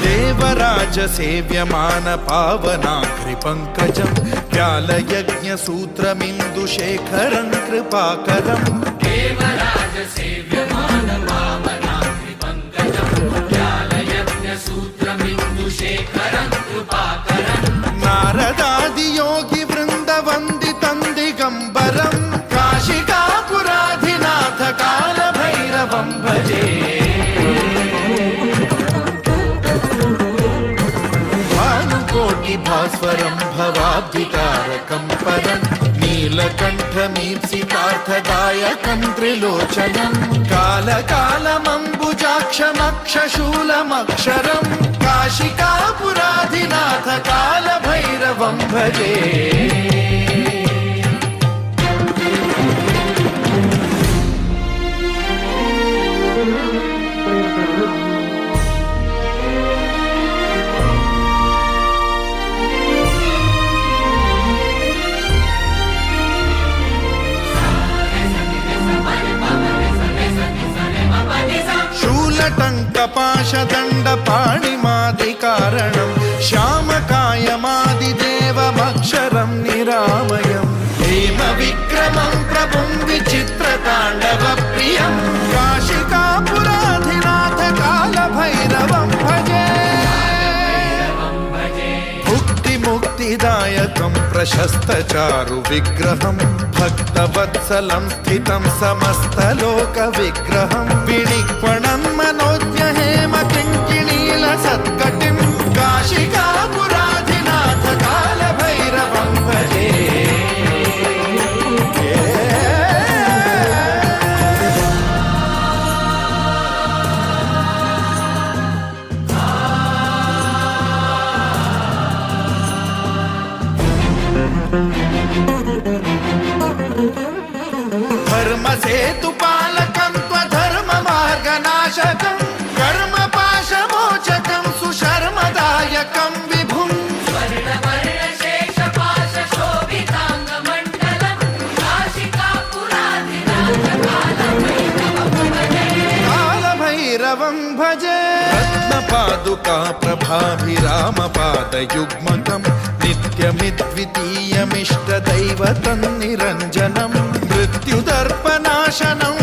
देवराज सेव्यमान पावनाग्रिपङ्कजं व्यालयज्ञसूत्रमिन्दुशेखरं कृपाकरं देवराज सेव्यमान पावनाग्रिपङ्कजं व्यालयज्ञसूत्रमिन्दुशेखरं कृपाकरं नारदादियोगि वृन्दवन्दितं दिगम्बरं काशिकापुराधिनाथ कालभैरवं भजे भास्वरं भवाब्धिकारकं परं नीलकण्ठमीप्सितार्थदायकं त्रिलोचनं कालकालमम्बुजाक्षमक्षशूलमक्षरं काशिकापुराधिनाथ कालभैरवं भजे शूलटङ्कपाशदण्डपाणिमादिकारणं श्यामकायमादिदेवमक्षरं निरामयं हेमविक्रमं प्रभुं विचित्रताण्डवप्रियं काशिकापुराधिनाथ कालभैरवं भजे मुक्तिदायकं प्रशस्तचारुविग्रहं भक्तवत्सलं स्थितं समस्तलोकविग्रहं विनिक्वणं मनोज्ञहेमकिङ्किणीलसत्कटिं काशिकापुराधिनाथ कालभैरवं भजे धर्मसेतुपालकं त्वधर्ममार्गनाशकं कर्मपाशमोचकं सुशर्मदायकं विभुं स्वर्णवर्णशेषपाशशोभिताङ्गमण्डलं काशिकापुराधिनाथ कालभैरवं भजे रत्नपादुका प्रभाभिरामपादयुग्मकं नित्यमिद्वितीयमिष्टदैवतं निरञ्जनं मृत्युदर्पनाशनं